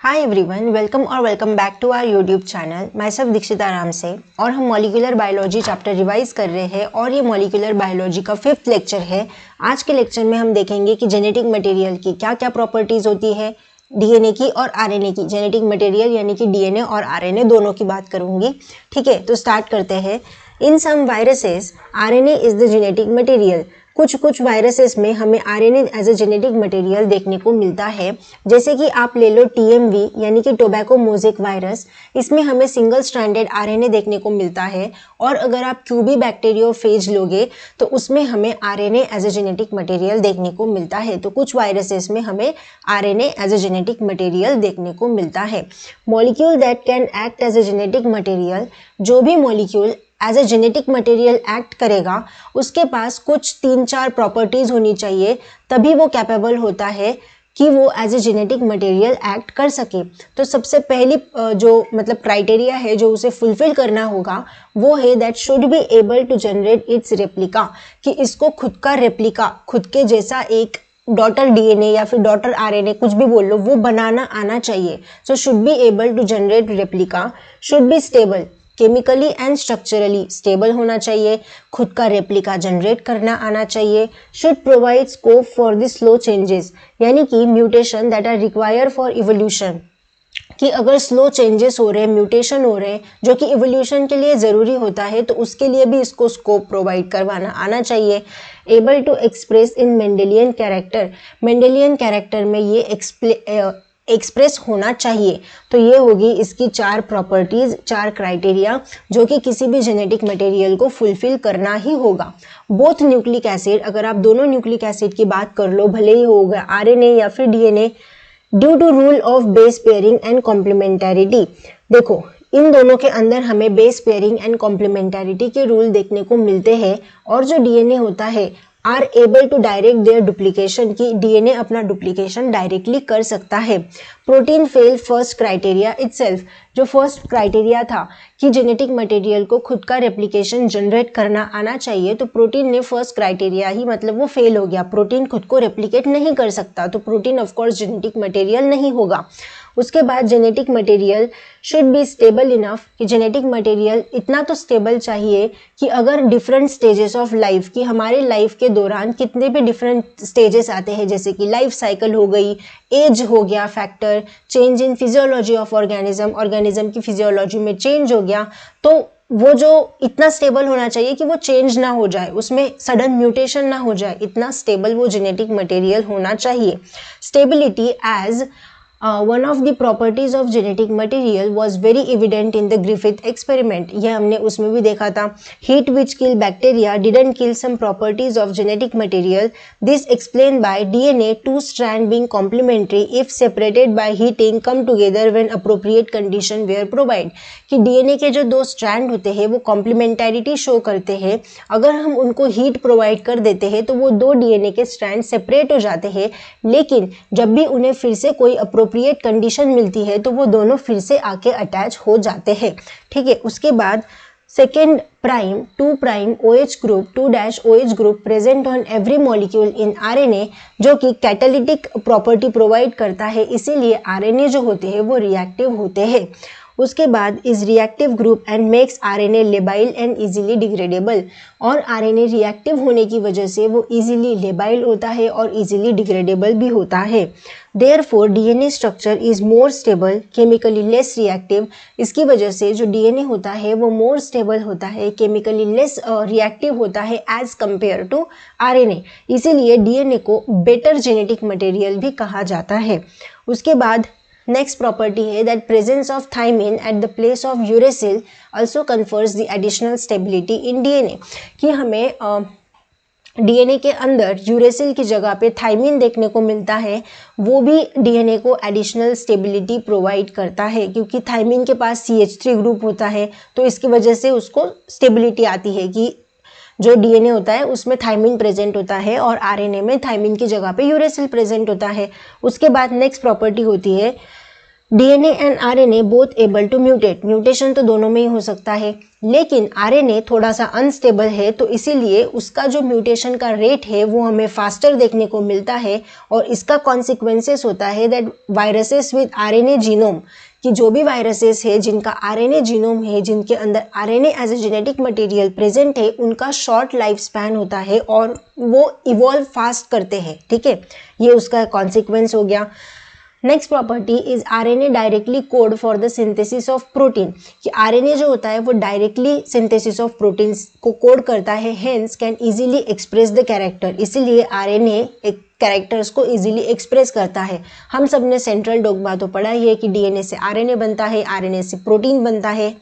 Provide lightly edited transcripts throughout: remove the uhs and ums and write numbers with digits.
हाय everyone, welcome और welcome back to our YouTube channel. Myself Dikshita Ram से और हम मॉलिक्यूलर बायोलॉजी चैप्टर रिवाइज कर रहे हैं और ये मॉलिक्यूलर बायोलॉजी का 5th लेक्चर है। आज के लेक्चर में हम देखेंगे कि जेनेटिक मटेरियल की क्या क्या प्रॉपर्टीज होती है, डीएनए की और आरएनए की। जेनेटिक मटेरियल यानी कि डीएनए और आरएनए दोनों की बात करूंगी। ठीक है, तो स्टार्ट करते हैं। In some viruses RNA is the genetic material. कुछ वायरसेस में हमें RNA as a genetic material देखने को मिलता है। जैसे कि आप ले लो टीएमवी यानी कि टोबैको मोज़ेक वायरस, इसमें हमें सिंगल स्ट्रैंडेड आरएनए देखने को मिलता है। और अगर आप क्यूबी बैक्टीरियोफेज लोगे तो उसमें हमें RNA as a genetic material देखने को मिलता है। तो कुछ वायरसेस में हमें RNA as a genetic material देखने को मिलता है। Molecule that can act as a genetic material, जो भी molecule as a genetic material act करेगा उसके पास कुछ 3-4 प्रॉपर्टीज होनी चाहिए, तभी वो कैपेबल होता है कि वो as a genetic material act कर सके। तो सबसे पहली जो क्राइटेरिया है जो उसे फुलफिल करना होगा वो है that should be able to generate its replica, कि इसको खुद का रेप्लिका, खुद के जैसा एक डॉटर डीएनए या फिर डॉटर आरएनए, कुछ भी बोल लो, वो बनाना आना चाहिए। So should be able to generate replica, should be stable, chemically and structurally stable होना चाहिए, खुद का रेप्लिका जनरेट करना आना चाहिए। Should provide scope for the slow changes, यानी कि mutation that are require for evolution, कि अगर स्लो चेंजेस हो रहे हैं, म्यूटेशन हो रहे हैं जो कि इवोल्यूशन के लिए ज़रूरी होता है, तो उसके लिए भी इसको स्कोप प्रोवाइड करवाना आना चाहिए। Able to express in Mendelian character, Mendelian character में ये एक्सप्रेस होना चाहिए। तो ये होगी इसकी 4 प्रॉपर्टीज, 4 क्राइटेरिया जो कि किसी भी जेनेटिक मटेरियल को फुलफिल करना ही होगा। बोथ न्यूक्लिक एसिड, अगर आप दोनों न्यूक्लिक एसिड की बात कर लो, भले ही होगा आरएनए या फिर DNA, due to rule of base pairing and complementarity. देखो, इन दोनों के अंदर हमें बेस पेयरिंग एंड कॉम्प्लीमेंटैरिटी के रूल देखने को मिलते हैं। और जो डीएनए होता है are able to direct their duplication, की डीएनए अपना डुप्लीकेशन डायरेक्टली कर सकता है। Protein fail first criteria itself, जो फर्स्ट क्राइटेरिया था कि जेनेटिक मटेरियल को खुद का रेप्लिकेशन जनरेट करना आना चाहिए, तो प्रोटीन ने फर्स्ट क्राइटेरिया ही वो फेल हो गया। प्रोटीन खुद को रेप्लिकेट नहीं कर सकता, तो प्रोटीन ऑफकोर्स जेनेटिक मटेरियल नहीं होगा। उसके बाद genetic material should be stable enough, कि जेनेटिक मटेरियल इतना तो स्टेबल चाहिए कि अगर डिफरेंट स्टेजेस ऑफ लाइफ, की हमारे लाइफ के दौरान कितने भी डिफरेंट स्टेजेस आते हैं, जैसे कि लाइफ साइकिल हो गई, एज हो गया factor, change in physiology of organism की फिजियोलॉजी में चेंज हो गया, तो वो जो इतना स्टेबल होना चाहिए कि वो चेंज ना हो जाए, उसमें सडन म्यूटेशन ना हो जाए, इतना स्टेबल वो जेनेटिक मटेरियल होना चाहिए। Stability as one of the properties of genetic material was very evident in the Griffith experiment. यह हमने उसमें भी देखा था। Heat which kill bacteria didn't kill some properties of genetic material. This explained by DNA two strand being complementary if separated by heating come together when appropriate condition were provided. कि DNA के जो 2 strand होते हैं वो complementarity show करते हैं। अगर हम उनको हीट प्रोवाइड कर देते हैं तो वो 2 DNA के स्ट्रैंड सेपरेट हो जाते हैं, लेकिन जब भी उन्हें फिर से कोई अप्रोप्रिएट कंडीशन मिलती है तो वो दोनों फिर से आके अटैच हो जाते हैं। ठीक है, उसके बाद second prime 2' OH group 2' OH group present on every molecule in RNA, जो कि कैटालिटिक प्रॉपर्टी प्रोवाइड करता है, इसीलिए आरएनए जो होते हैं वो रिएक्टिव होते हैं। उसके बाद is reactive group and makes RNA labile and easily degradable, और आरएनए रिएक्टिव होने की वजह से वो इजीली लेबाइल होता है और इजीली डिग्रेडेबल भी होता है। Therefore DNA structure is more stable, chemically less reactive, इसकी वजह से जो डीएनए होता है वो मोर स्टेबल होता है, केमिकली लेस रिएक्टिव होता है एज कंपेयर टू आरएनए, इसीलिए डीएनए को बेटर जेनेटिक मटेरियल भी कहा जाता है। उसके बाद नेक्स्ट प्रॉपर्टी है that presence of thymine at the place of uracil also confers the additional stability in DNA, कि हमें डीएनए के अंदर यूरेसिल की जगह पे थाइमिन देखने को मिलता है, वो भी डीएनए को एडिशनल स्टेबिलिटी प्रोवाइड करता है, क्योंकि थाइमिन के पास CH3 ग्रुप होता है, तो इसकी वजह से उसको स्टेबिलिटी आती है कि जो डीएनए होता है उसमें थाइमिन प्रेजेंट होता है और आरएनए में थाइमिन की जगह पे यूरेसिल प्रेजेंट होता है। उसके बाद नेक्स्ट प्रॉपर्टी होती है DNA and RNA both able to mutate, mutation तो दोनों में ही हो सकता है, लेकिन आरएनए थोड़ा सा अनस्टेबल है, तो इसीलिए उसका जो म्यूटेशन का रेट है वो हमें फास्टर देखने को मिलता है। और इसका कॉन्सिक्वेंसेस होता है that viruses with RNA genome, कि जो भी वायरसेस है जिनका आरएनए जीनोम है, जिनके अंदर RNA as a genetic material present है, उनका शॉर्ट लाइफ स्पैन होता है और वो इवॉल्व फास्ट करते हैं। ठीक है, ये उसका कॉन्सिक्वेंस हो गया। Next property is RNA directly code for the synthesis of protein, कि आरएनए जो होता है वो डायरेक्टली सिंथेसिस ऑफ प्रोटीन्स को कोड करता है, hence can easily express the character, इसीलिए आरएनए एक कैरेक्टर्स को इजीली एक्सप्रेस करता है। हम सब ने सेंट्रल डोग्मा तो पढ़ा ही है कि डीएनए से आरएनए बनता है, आरएनए से प्रोटीन बनता है,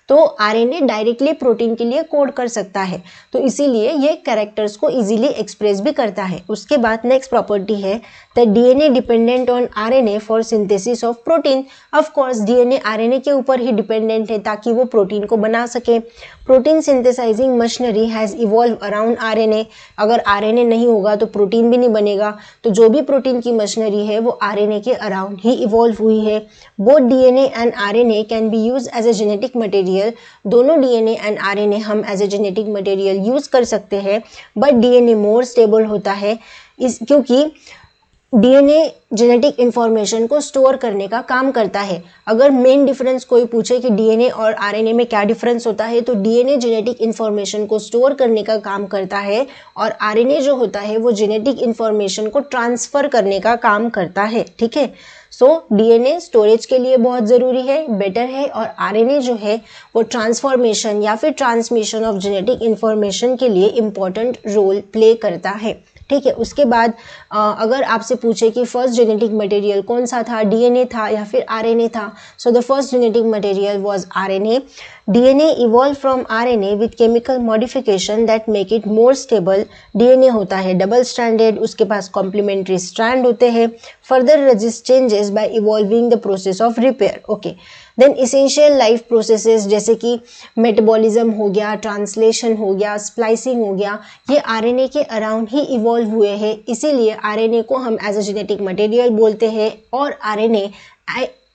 तो आरएनए डायरेक्टली प्रोटीन के लिए कोड कर सकता है, तो इसीलिए ये कैरेक्टर्स को इजीली एक्सप्रेस भी करता है। उसके बाद नेक्स्ट प्रॉपर्टी है that DNA dependent on RNA for synthesis of protein. Of course DNA RNA के ऊपर ही डिपेंडेंट है ताकि वो प्रोटीन को बना सके। Protein synthesising machinery has evolve around RNA, अगर आरएनए नहीं होगा तो प्रोटीन भी नहीं बनेगा, तो जो भी प्रोटीन की मशीनरी है वो आरएनए के अराउंड ही इवॉल्व हुई है। Both DNA and RNA can be use as a genetic material, दोनों डीएनए एंड आरएनए हम as a genetic material use कर सकते हैं, बट डीएनए मोर स्टेबल होता है क्योंकि डीएनए जेनेटिक इंफॉर्मेशन को स्टोर करने का काम करता है। अगर मेन डिफरेंस कोई पूछे कि डीएनए और आरएनए में क्या डिफरेंस होता है, तो डीएनए जेनेटिक इंफॉर्मेशन को स्टोर करने का काम करता है और आरएनए जो होता है वो जेनेटिक इंफॉर्मेशन को ट्रांसफर करने का काम करता है। ठीक है, सो डीएनए स्टोरेज के लिए बहुत ज़रूरी है, बेटर है, और आरएनए जो है वो ट्रांसफॉर्मेशन या फिर ट्रांसमिशन ऑफ जेनेटिक इंफॉर्मेशन के लिए इम्पॉर्टेंट रोल प्ले करता है। ठीक है, उसके बाद अगर आपसे पूछे कि फर्स्ट जेनेटिक मटेरियल कौन सा था, डीएनए था या फिर आरएनए था, so the first genetic material was RNA. DNA evolve from RNA with chemical modification that make it more stable. DNA होता है डबल स्ट्रैंडेड, उसके पास कॉम्प्लीमेंट्री स्ट्रैंड होते हैं। Further resist changes by evolving the process of repair. Okay, then essential life processes जैसे कि metabolism हो गया, translation हो गया, स्प्लाइसिंग हो गया, ये आरएनए के अराउंड ही इवॉल्व हुए हैं, इसीलिए आरएनए को हम एज अ जेनेटिक मटेरियल बोलते हैं। और आरएनए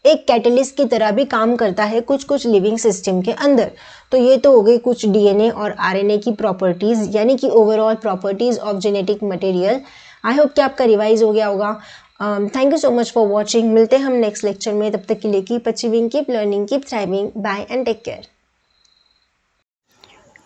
एक कैटलिस्ट की तरह भी काम करता है कुछ कुछ लिविंग सिस्टम के अंदर। तो ये तो हो गई कुछ डीएनए और आरएनए की प्रॉपर्टीज़, यानी कि overall properties of genetic material. I hope कि आपका रिवाइज हो गया होगा। Thank you so much for watching. मिलते हैं हम नेक्स्ट लेक्चर में, तब तक के लिए keep achieving, keep learning, keep thriving. Bye and take care.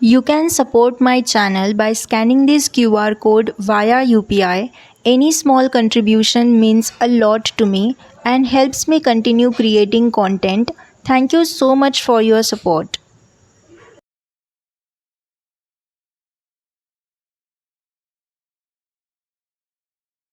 You can support my channel by scanning this QR code via UPI. Any small contribution means a lot to me and helps me continue creating content. Thank you so much for your support.